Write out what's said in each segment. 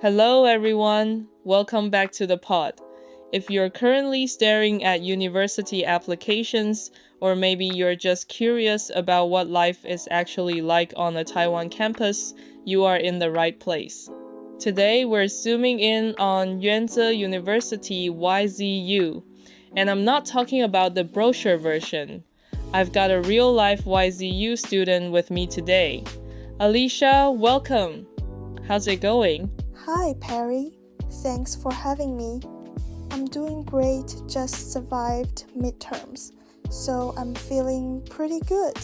Hello, everyone. Welcome back to the pod. If you're currently staring at university applications, or maybe you're just curious about what life is actually like on a Taiwan campus, you are in the right place. Today, we're zooming in on Yuan Ze University YZU, and I'm not talking about the brochure version. I've got a real-life YZU student with me today. Alisha, welcome. How's it going? Hi, Parry. Thanks for having me. I'm doing great, just survived midterms, so I'm feeling pretty good.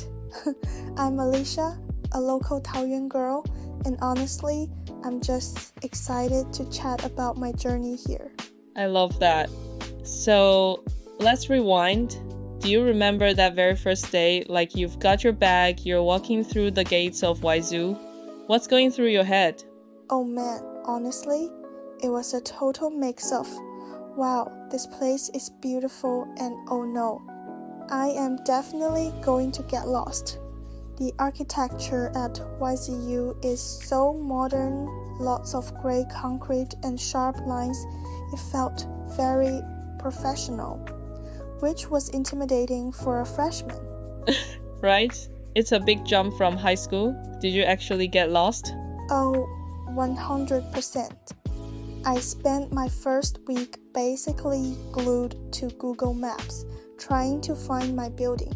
I'm Alisha, a local Taoyuan girl, and honestly, I'm just excited to chat about my journey here. I love that. So, let's rewind. Do you remember that very first day, like you've got your bag, you're walking through the gates of YZU? What's going through your head? Oh man, honestly, it was a total mix of, wow, this place is beautiful, and oh no, I am definitely going to get lost. The architecture at YZU is so modern, lots of gray concrete and sharp lines. It felt very professional, which was intimidating for a freshman. Right? It's a big jump from high school. Did you actually get lost? Oh, 100%. I spent my first week basically glued to Google Maps, trying to find my building.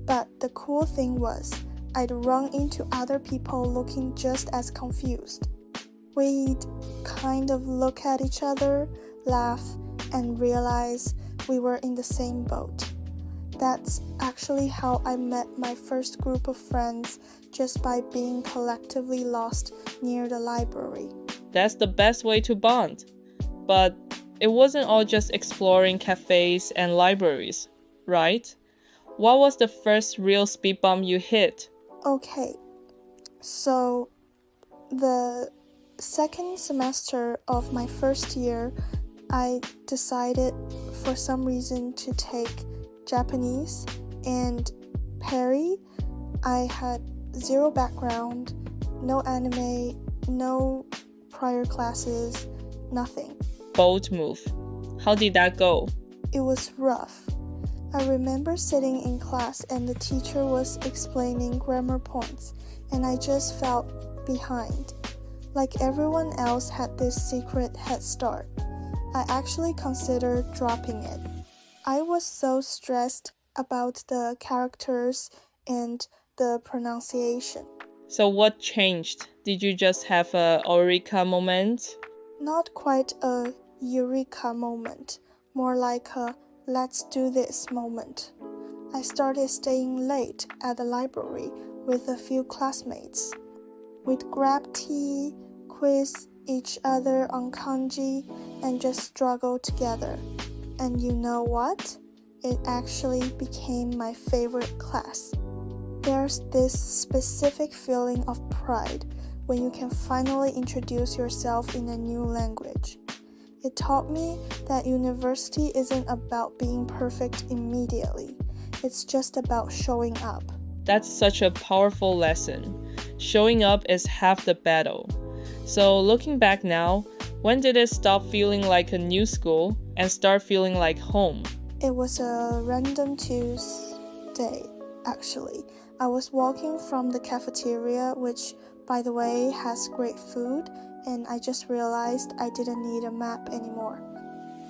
But the cool thing was, I'd run into other people looking just as confused. We'd kind of look at each other, laugh, and realize we were in the same boat. That's actually how I met my first group of friends, just by being collectively lost near the library. That's the best way to bond. But it wasn't all just exploring cafes and libraries, right? What was the first real speed bump you hit? Okay, so the second semester of my first year, I decided for some reason to take Japanese and Parry. I had zero background, no anime, no prior classes, nothing. Bold move. How did that go? It was rough. I remember sitting in class and the teacher was explaining grammar points, and I just felt behind. Like everyone else had this secret head start. I actually considered dropping it. I was so stressed about the characters and the pronunciation. So what changed? Did you just have a eureka moment? Not quite a eureka moment, more like a let's do this moment. I started staying late at the library with a few classmates. We'd grab tea, quiz each other on kanji, and just struggle together. And you know what? It actually became my favorite class. There's this specific feeling of pride when you can finally introduce yourself in a new language. It taught me that university isn't about being perfect immediately. It's just about showing up. That's such a powerful lesson. Showing up is half the battle. So looking back now, when did it stop feeling like a new school and start feeling like home? It was a random Tuesday, actually. I was walking from the cafeteria, which, by the way, has great food, and I just realized I didn't need a map anymore.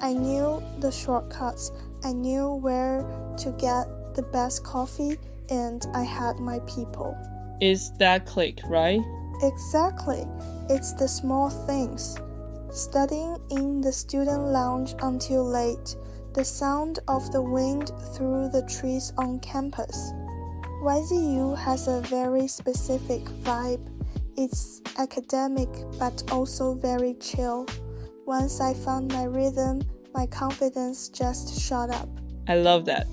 I knew the shortcuts, I knew where to get the best coffee, and I had my people. Is that click, right? Exactly. It's the small things. Studying in the student lounge until late, the sound of the wind through the trees on campus. YZU has a very specific vibe. It's academic but also very chill. Once I found my rhythm, my confidence just shot up. I love that.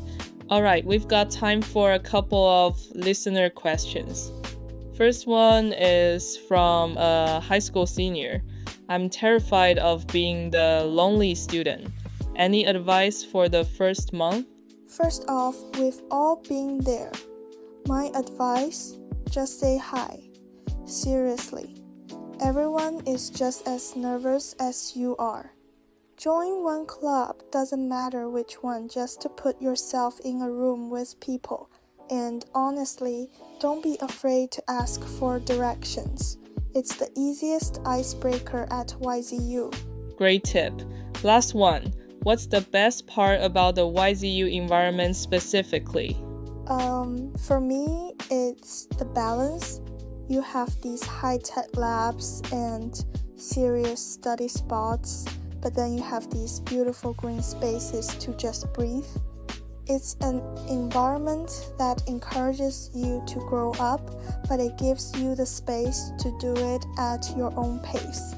Alright, we've got time for a couple of listener questions. First one is from a high school senior. I'm terrified of being the lonely student. Any advice for the first month? First off, we've all been there. My advice, just say hi. Seriously. Everyone is just as nervous as you are. Join one club, doesn't matter which one, just to put yourself in a room with people. And honestly, don't be afraid to ask for directions. It's the easiest icebreaker at YZU. Great tip. Last one. What's the best part about the YZU environment specifically? For me, it's the balance. You have these high-tech labs and serious study spots, but then you have these beautiful green spaces to just breathe. It's an environment that encourages you to grow up, but it gives you the space to do it at your own pace.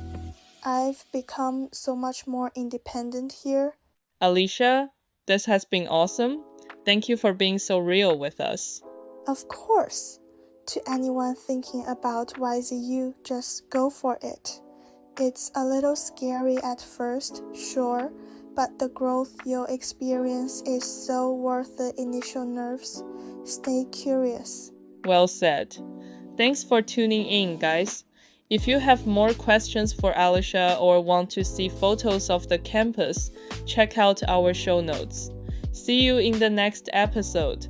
I've become so much more independent here. Alisha, this has been awesome. Thank you for being so real with us. Of course. To anyone thinking about YZU, just go for it. It's a little scary at first, sure, but the growth you'll experience is so worth the initial nerves. Stay curious. Well said. Thanks for tuning in, guys. If you have more questions for Alisha or want to see photos of the campus, check out our show notes. See you in the next episode.